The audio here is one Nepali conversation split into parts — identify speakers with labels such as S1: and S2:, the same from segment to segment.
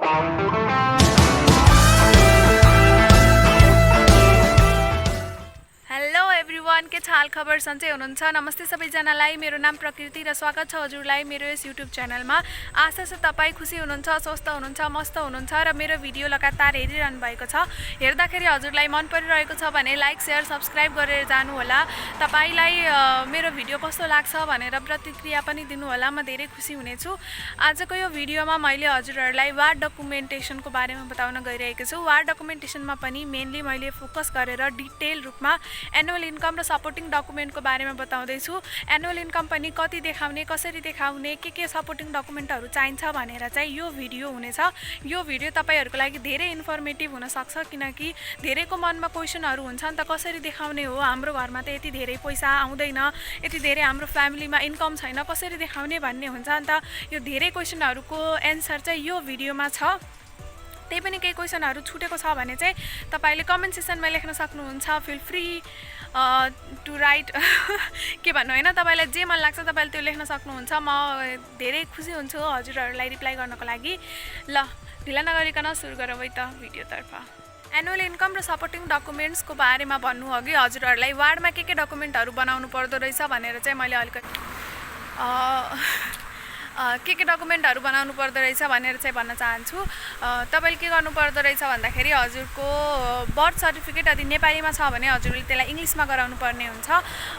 S1: हेलो एभ्रिवान, के छ हाल खबर सन्चै हुनुहुन्छ? नमस्ते सबैजनालाई, मेरो नाम प्रकृति र स्वागत छ हजुरलाई मेरो यस युट्युब च्यानलमा। आशा छ तपाईँ खुसी हुनुहुन्छ, स्वस्थ हुनुहुन्छ, मस्त हुनुहुन्छ र मेरो भिडियो लगातार हेरिरहनु भएको छ। हेर्दाखेरि हजुरलाई मन परिरहेको छ भने लाइक, सेयर, सब्स्क्राइब गरेर जानुहोला। तपाईलाई मेरो भिडियो कस्तो लाग्छ भनेर प्रतिक्रिया पनि दिनुहोला, म धेरै खुसी हुनेछु। आजको यो भिडियोमा मैले हजुरहरूलाई वार डकुमेन्टेसनको बारेमा बताउन गइरहेको छु। वार डकुमेन्टेसनमा पनि मेनली मैले फोकस गरेर डिटेल रूपमा एनुअल इन्कम र सपोर्टिङ डकुमेन्टको बारेमा बताउँदैछु। एनुअल इन्कम पनि कति देखाउने, कसरी देखाउने, के सपोर्टिङ डकुमेन्टहरू चाहिन्छ भनेर चाहिँ यो भिडियो हुनेछ। यो भिडियो तपाईहरुको लागि धेरै इन्फर्मेटिभ हुन सक्छ, किनकि धेरैको मनमा क्वेशनहरू हुन्छ नि त, कसरी देखाउने हो, हाम्रो घरमा त यति धेरै पैसा आउँदैन, यति धेरै हाम्रो फ्यामिलीमा इन्कम छैन, कसरी देखाउने भन्ने हुन्छ नि त। यो धेरै क्वेशनहरूको एन्सर चाहिँ यो भिडियोमा छ। त्यही पनि केही क्वेशनहरू छुटेको छ भने चाहिँ तपाईले कमेन्ट सेक्सनमा लेख्न सक्नुहुन्छ। फिल फ्री टु राइट के भन्नु हैन, तपाईलाई जे मन लाग्छ तपाईले त्यो लेख्न सक्नुहुन्छ। म धेरै खुसी हुन्छु हजुरहरूलाई रिप्लाई गर्नको लागि। ल ढिला नगरिकन सुरु गरौँ है त भिडियोतर्फ। एनुअल इन्कम र सपोर्टिङ डकुमेन्ट्सको बारेमा भन्नु अघि हजुरहरूलाई वार्डमा के डकुमेन्टहरू बनाउनु पर्दो रहेछ भनेर चाहिँ मैले अलिकति के डकुमेन्टहरू बनाउनु पर्दो रहेछ भनेर चाहिँ भन्न चाहन्छु। तपाईले के गर्नु पर्दो रहेछ भन्दाखेरि हजुरको बर्थ सर्टिफिकेट यदि नेपालीमा छ भने हजुरले त्यसलाई इङ्ग्लिसमा गराउनु पर्ने हुन्छ।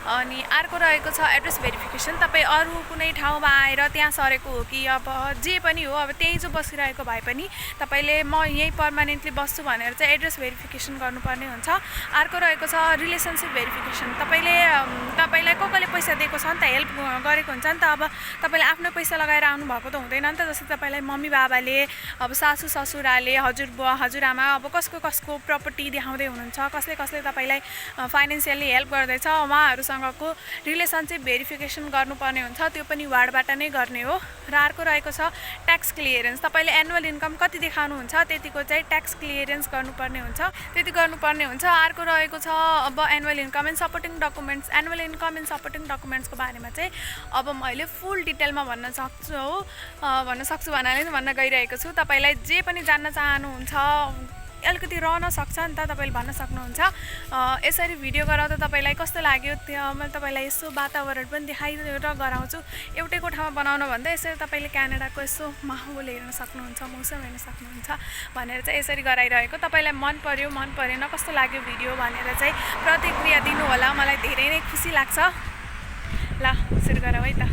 S1: अनि अर्को रहेको छ एड्रेस भेरिफिकेसन। तपाईँ अरू कुनै ठाउँमा आएर त्यहाँ सरेको हो कि अब जे पनि हो, अब त्यहीँ जो बसिरहेको भए पनि तपाईँले म यहीँ पर्मानेन्टली बस्छु भनेर चाहिँ एड्रेस भेरिफिकेसन गर्नुपर्ने हुन्छ। अर्को रहेको छ रिलेसनसिप भेरिफिकेसन। तपाईँलाई कसले पैसा दिएको छ नि त, हेल्प गरेको हुन्छ नि त। अब तपाईँले आफ्नो पैसा लगाएर आउनु भएको त हुँदैन नि त। जस्तै तपाईँलाई मम्मी बाबाले, अब सासू ससुराले, हजुरबुवा हजुरआमा, अब कसको प्रपर्टी देखाउँदै हुनुहुन्छ, कसले तपाईँलाई फाइनेन्सियली हेल्प गर्दैछ, उहाँहरूसँगको रिलेसनसिप भेरिफिकेसन गर्नुपर्ने हुन्छ। त्यो पनि वार्डबाट नै गर्ने हो। र अर्को रहेको छ ट्याक्स क्लियरेन्स। तपाईँले एनुअल इन्कम कति देखाउनुहुन्छ त्यतिको चाहिँ ट्याक्स क्लियरेन्स गर्नुपर्ने हुन्छ, त्यति गर्नुपर्ने हुन्छ। अर्को रहेको छ अब annual income and supporting documents. Annual income and supporting डकुमेन्ट्सको बारेमा चाहिँ अब मैले फुल डिटेलमा भन्न सक्छु भन्नाले भन्न गइरहेको छु। तपाईलाई जे पनि जान्न चाहनुहुन्छ अलिकति रहन सक्छ नि त, तपाईँले भन्न सक्नुहुन्छ। यसरी भिडियो गराउँदा तपाईँलाई कस्तो लाग्यो, त्यो मैले तपाईँलाई यसो वातावरण पनि देखाइदिएर गराउँछु। एउटै कोठामा बनाउन भन्दा यसरी तपाईँले क्यानाडाको यसो माहौल हेर्न सक्नुहुन्छ, मौसम हेर्न सक्नुहुन्छ भनेर चाहिँ यसरी गराइरहेको। तपाईँलाई मन पर्यो मन परेन, कस्तो लाग्यो भिडियो भनेर चाहिँ प्रतिक्रिया दिनु होला, मलाई धेरै नै खुसी लाग्छ। ल सुरु गरौँ है त।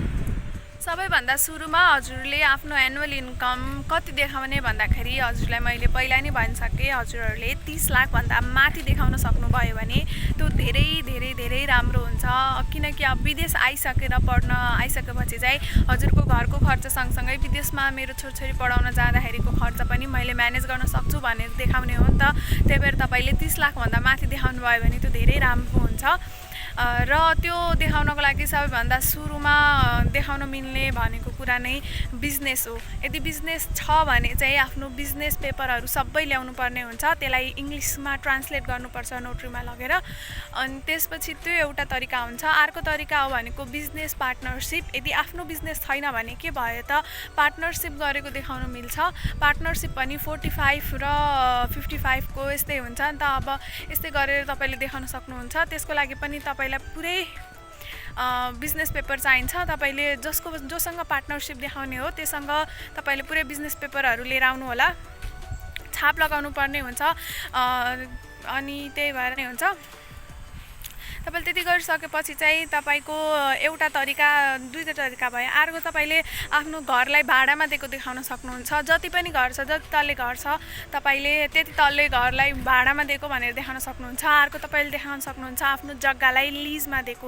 S1: सबैभन्दा सुरुमा हजुरले आफ्नो एनुअल इन्कम कति देखाउने भन्दाखेरि हजुरलाई मैले पहिला नै भनिसकेँ, हजुरहरूले 30 लाखभन्दा माथि देखाउन सक्नुभयो भने त्यो धेरै राम्रो हुन्छ। किनकि अब विदेश आइसकेर पढ्न आइसकेपछि चाहिँ हजुरको घरको खर्च सँगसँगै विदेशमा मेरो छोरछोरी पढाउन जाँदाखेरिको खर्च पनि मैले म्यानेज गर्न सक्छु भनेर देखाउने हो नि त। त्यही भएर तपाईँले 30 लाखभन्दा माथि देखाउनु भयो भने त्यो धेरै राम्रो हुन्छ। र त्यो देखाउनको लागि सबैभन्दा सुरुमा देखाउन मिल्ने भनेको कुरा नै बिजनेस हो। यदि बिजनेस छ भने चाहिँ आफ्नो बिजनेस पेपरहरू सबै ल्याउनु पर्ने हुन्छ, त्यसलाई इङ्ग्लिसमा ट्रान्सलेट गर्नुपर्छ नोटरीमा लगेर। अनि त्यसपछि त्यो एउटा तरिका हुन्छ। अर्को तरिका हो भनेको बिजनेस पार्टनरसिप। यदि आफ्नो बिजनेस छैन भने के भयो त, पार्टनरसिप गरेको देखाउन मिल्छ। पार्टनरसिप पनि 45 र 55 को यस्तै हुन्छ नि त। अब यस्तै गरेर तपाईँले देखाउन सक्नुहुन्छ। त्यसको लागि पनि तपाईँलाई पुरै बिजनेस पेपर चाहिन्छ। तपाईँले जोसँग पार्टनरसिप देखाउने हो त्योसँग तपाईँले पुरै बिजनेस पेपरहरू लिएर आउनु होला, छाप लगाउनु पर्ने हुन्छ। अनि त्यही भएर नै हुन्छ। तपाईँले त्यति गरिसकेपछि चाहिँ तपाईँको एउटा तरिका, दुईवटा तरिका भयो। अर्को तपाईँले आफ्नो घरलाई भाडामा दिएको देखाउन सक्नुहुन्छ। जति पनि घर छ, जति तल्ले घर छ तपाईँले त्यति तल्ले घरलाई भाडामा दिएको भनेर देखाउन सक्नुहुन्छ। अर्को तपाईँले देखाउन सक्नुहुन्छ आफ्नो जग्गालाई लिजमा दिएको,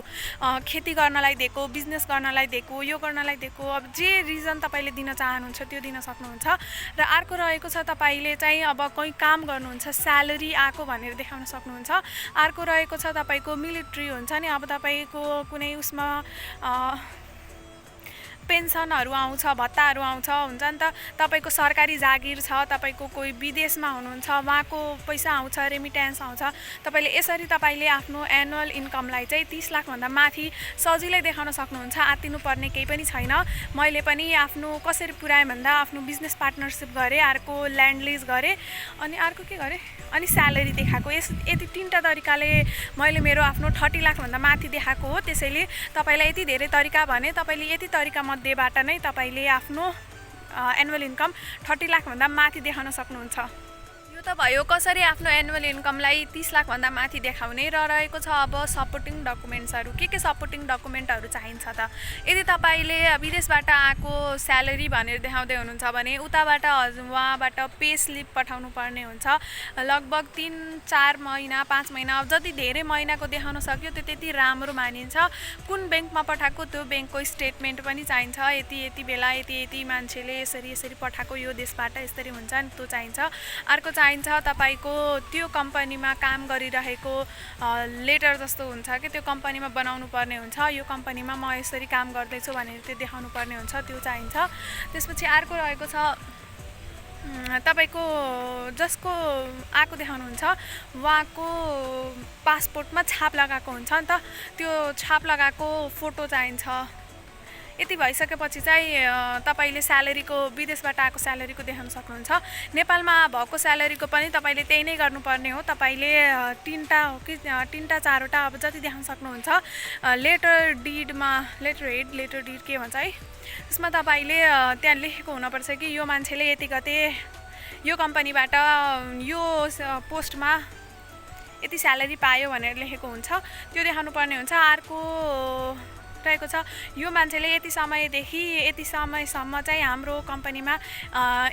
S1: खेती गर्नलाई दिएको, बिजनेस गर्नलाई दिएको, यो गर्नलाई दिएको, अब जे रिजन तपाईँले दिन चाहनुहुन्छ त्यो दिन सक्नुहुन्छ। र अर्को रहेको छ तपाईँले चाहिँ अब कोही काम गर्नुहुन्छ, स्यालेरी आएको भनेर देखाउन सक्नुहुन्छ। अर्को रहेको छ तपाईँको मिलिट्री हुन्छ नि, अब तपाईँको कुनै उसमा पेन्सनहरू आउँछ, भत्ताहरू आउँछ, हुन्छ नि त। तपाईँको सरकारी जागिर छ, तपाईँको कोही विदेशमा हुनुहुन्छ, उहाँको पैसा आउँछ, रेमिट्यान्स आउँछ। तपाईँले यसरी तपाईँले आफ्नो एनुअल इन्कमलाई चाहिँ 30 लाखभन्दा माथि सजिलै देखाउन सक्नुहुन्छ। आत्तिनुपर्ने केही पनि छैन। मैले पनि आफ्नो कसरी पुऱ्याएँ भन्दा आफ्नो बिजनेस पार्टनरसिप गरेँ, अर्को ल्यान्ड लिज गरेँ, अनि अर्को के गरेँ, अनि स्यालेरी देखाएको। यति 3टा तरिकाले मैले मेरो आफ्नो 30 लाखभन्दा माथि देखाएको हो। त्यसैले तपाईँलाई यति धेरै तरिका भने तपाईँले यति तरिका मध्येबाट नै तपाईँले आफ्नो एनुअल इन्कम 30 लाखभन्दा माथि देखाउन सक्नुहुन्छ। यो त भयो कसरी आफ्नो एनुअल इन्कमलाई 30 लाखभन्दा माथि देखाउने। र रहेको छ अब सपोर्टिङ डकुमेन्ट्सहरू। के सपोर्टिङ डकुमेन्टहरू चाहिन्छ त? यदि तपाईँले विदेशबाट आएको स्यालेरी भनेर देखाउँदै हुनुहुन्छ भने उताबाट उहाँबाट पे स्लिप पठाउनु पर्ने हुन्छ। लगभग 3-4 महिना 5 महिना, अब जति धेरै महिनाको देखाउन सक्यो त्यो त्यति राम्रो मानिन्छ। कुन ब्याङ्कमा पठाएको त्यो ब्याङ्कको स्टेटमेन्ट पनि चाहिन्छ। यति बेला यति मान्छेले यसरी पठाएको, यो देशबाट यसरी हुन्छ नि, त्यो चाहिन्छ। अर्को चाहिन्छ तपाईको त्यो कम्पनीमा काम गरिरहेको लेटर जस्तो हुन्छ कि त्यो कम्पनीमा बनाउनु पर्ने हुन्छ। यो कम्पनीमा म यसरी काम गर्दैछु भनेर त्यो देखाउनु पर्ने हुन्छ, त्यो चाहिन्छ। त्यसपछि अर्को रहेको छ तपाईको जसको आएको देखाउनुहुन्छ उहाँको पासपोर्टमा छाप लगाएको हुन्छ नि त, त्यो छाप लगाएको फोटो चाहिन्छ। यति भइसकेपछि चाहिँ तपाईले स्यालेरीको विदेशबाट आएको स्यालेरीको देखाउन सक्नुहुन्छ। नेपालमा भएको स्यालेरीको पनि तपाईले त्यही नै गर्नुपर्ने हो। तपाईले 3टा हो कि 3टा 4वटा अब जति देखाउन सक्नुहुन्छ। लेटर डिड के भन्छ है, त्यसमा तपाईले त्यहाँ लेखेको हुनुपर्छ कि यो मान्छेले यति गते यो कम्पनीबाट यो पोस्टमा यति स्यालेरी पायो भनेर लेखेको हुन्छ, त्यो देखाउनु पर्ने हुन्छ। अर्को रहेको छ यो मान्छेले यति समयदेखि यति समयसम्म चाहिँ हाम्रो कम्पनीमा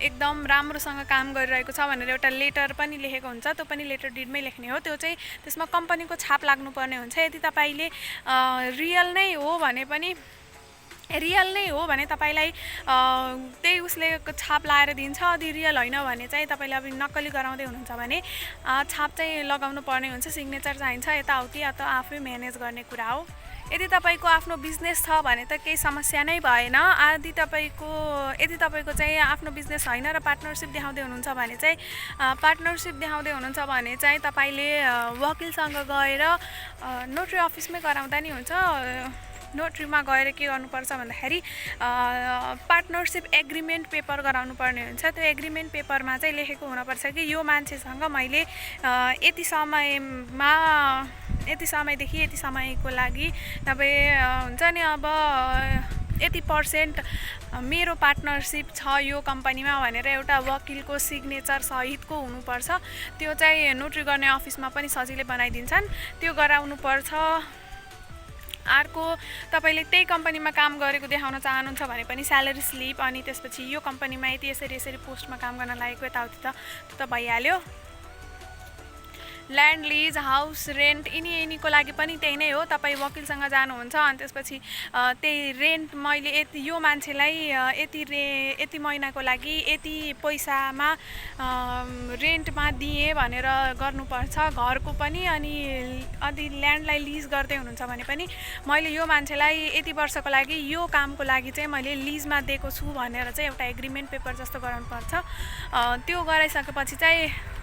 S1: एकदम राम्रोसँग काम गरिरहेको छ भनेर एउटा लेटर पनि लेखेको हुन्छ, त्यो पनि लेटर डिडमै लेख्ने हो। त्यो चाहिँ त्यसमा कम्पनीको छाप लाग्नुपर्ने हुन्छ। यदि तपाईले रियल नै हो भने तपाईलाई त्यही उसले छाप लाएर दिन्छ। यदि रियल होइन भने चाहिँ तपाईले अब नक्कली गराउँदै हुनुहुन्छ भने छाप चाहिँ लगाउनु पर्ने हुन्छ, सिग्नेचर चाहिन्छ। यताउति या त आफै म्यानेज गर्ने कुरा हो। यदि तपाईको आफ्नो बिजनेस छ भने त केही समस्या नै भएन। यदि तपाईको चाहिँ आफ्नो बिजनेस होइन र पार्टनरसिप देखाउँदै हुनुहुन्छ भने चाहिँ तपाईले वकिलसँग गएर नोटरी अफिसमै गराउँदा नि हुन्छ। नोटरीमा गएर के गर्नुपर्छ भन्दाखेरि पार्टनरसिप एग्रिमेन्ट पेपर गराउनु पर्ने हुन्छ। त्यो एग्रिमेन्ट पेपरमा चाहिँ लेखेको हुनुपर्छ कि यो मान्छेसँग मैले यति समयदेखि यति समयको लागि हुन्छ नि, अब यति % मेरो पार्टनरसिप छ यो कम्पनीमा भनेर एउटा वकिलको सिग्नेचर सहितको हुनुपर्छ। त्यो चाहिँ नोटरी गर्ने अफिसमा पनि सजिलै बनाइदिन्छन्, त्यो गराउनु पर्छ। अर्को तपाईले त्यही कम्पनीमा काम गरेको देखाउन चाहनुहुन्छ भने पनि स्यालेरी स्लिप, अनि त्यसपछि यो कम्पनीमा यसरी पोस्टमा काम गर्न लागेको यताउति त्यो त भइहाल्यो। ल्यान्ड लिज, हाउस रेन्ट, यिनीको लागि पनि त्यही नै हो। तपाईँ वकिलसँग जानुहुन्छ अनि त्यसपछि त्यही रेन्ट मैले यो मान्छेलाई यति महिनाको लागि यति पैसामा रेन्टमा दिएँ भनेर गर्नुपर्छ। घरको पनि अनि ल्यान्डलाई लिज गर्दै हुनुहुन्छ भने पनि मैले यो मान्छेलाई यति वर्षको लागि यो कामको लागि चाहिँ मैले लिजमा दिएको छु भनेर चाहिँ एउटा एग्रिमेन्ट पेपर जस्तो गराउनुपर्छ। त्यो गराइसकेपछि चाहिँ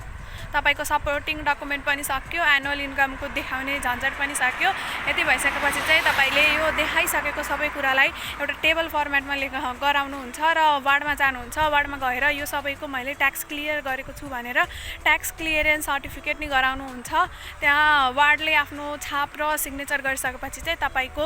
S1: तपाईको सपोर्टिङ डकुमेन्ट पनि सक्यो, एनुअल इन्कमको देखाउने झन्झट पनि सक्यो। यति भइसकेपछि चाहिँ तपाईले यो देखाइसकेको सबै कुरालाई एउटा टेबल फर्मेटमा गराउनुहुन्छ र वार्डमा जानुहुन्छ। वार्डमा गएर यो सबैको मैले ट्याक्स क्लियर गरेको छु भनेर ट्याक्स क्लियरेन्स सर्टिफिकेट नि गराउनुहुन्छ। त्यहाँ वार्डले आफ्नो छाप र सिग्नेचर गरिसकेपछि चाहिँ तपाईको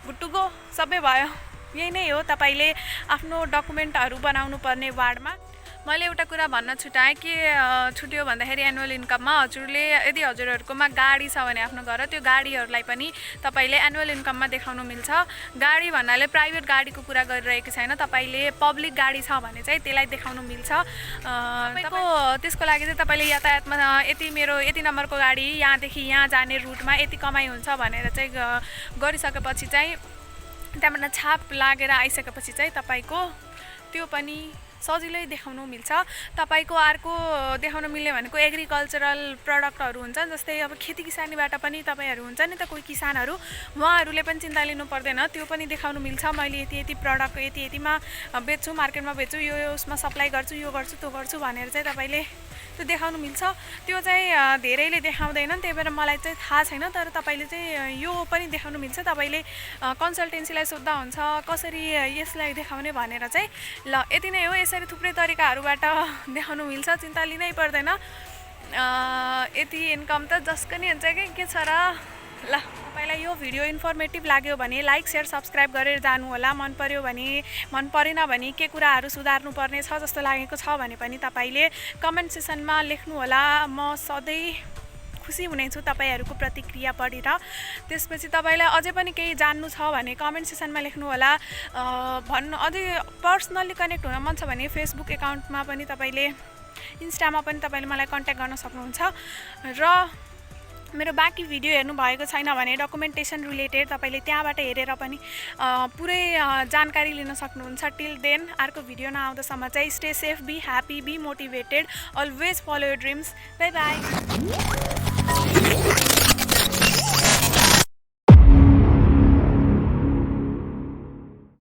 S1: गुटुगो सबै भयो। यही नै हो तपाईले आफ्नो डकुमेन्टहरू बनाउनु पर्ने वार्डमा। मैले एउटा कुरा भन्न छुट्यो भन्दाखेरि एनुअल इन्कममा यदि हजुरहरुकोमा गाडी छ भने आफ्नो घर त्यो गाडीहरुलाई पनि तपाईले एनुअल इन्कममा देखाउन मिल्छ। गाडी भन्नाले प्राइभेट गाडीको कुरा गरिरहेको छैन, तपाईले पब्लिक गाडी छ भने चाहिँ त्यसलाई देखाउन मिल्छ। त्यसको लागि चाहिँ तपाईले यातायातमा यति नम्बरको गाडी यहाँदेखि यहाँ जाने रुटमा यति कमाइ हुन्छ भनेर चाहिँ गरिसकेपछि चाहिँ त्यहाँबाट छाप लागेर आइसकेपछि चाहिँ तपाईको त्यो पनि सजिलै देखाउनु मिल्छ। तपाईको अर्को देखाउन मिल्ने भनेको एग्रिकल्चरल प्रडक्टहरू हुन्छन्, जस्तै अब खेती किसानीबाट पनि तपाईहरु हुन्छ नि त कोही किसानहरू, उहाँहरूले पनि चिन्ता लिनु पर्दैन, त्यो पनि देखाउनु मिल्छ। मैले यति यति प्रडक्ट यति यतिमा बेच्छु, मार्केटमा बेच्छु, यो उसमा सप्लाई गर्छु, यो गर्छु त्यो गर्छु भनेर चाहिँ तपाईले त्यो देखाउनु मिल्छ। त्यो चाहिँ धेरैले देखाउँदैनन्, त्यही भएर मलाई चाहिँ थाहा छैन, तर तपाईले चाहिँ यो पनि देखाउनु मिल्छ। तपाईले कन्सल्टेन्सीलाई सोध्दा हुन्छ कसरी यसलाई देखाउने भनेर चाहिँ। ल यति नै हो, यसरी थुप्रै तरिकाहरूबाट देखाउनु मिल्छ, चिन्ता लिनै पर्दैन। यति इन्कम त जसको नि हुन्छ के छ र। ल तपाईलाई यो भिडियो इन्फर्मेटिभ लाग्यो भने लाइक शेयर सब्स्क्राइब गरेर जानु होला। मन पर्यो भने, मन परेन भने, के कुराहरू सुधार्नु पर्ने छ जस्तो लागेको छ भने पनि तपाईले कमेन्ट सेक्सनमा लेख्नु होला। म सधैँ खुसी हुनेछु तपाईहरुको प्रतिक्रिया पढेर। त्यसपछि तपाईलाई अझै पनि केही जान्नु छ भने कमेन्ट सेक्सनमा लेख्नु होला। भन्नु अझै पर्सनली कनेक्ट हुन मन छ भने फेसबुक एकाउन्टमा पनि तपाईले, इन्स्टामा पनि तपाईले मलाई कन्ट्याक्ट गर्न सक्नुहुन्छ। र मेरो बाँकी भिडियो हेर्नु भएको छैन भने डकुमेन्टेसन रिलेटेड तपाईले त्यहाँबाट हेरेर पनि पुरै जानकारी लिन सक्नुहुन्छ। टिल देन अर्को भिडियो नआउँदासम्म चाहिँ stay safe, be happy, be motivated, always follow your dreams. Bye by.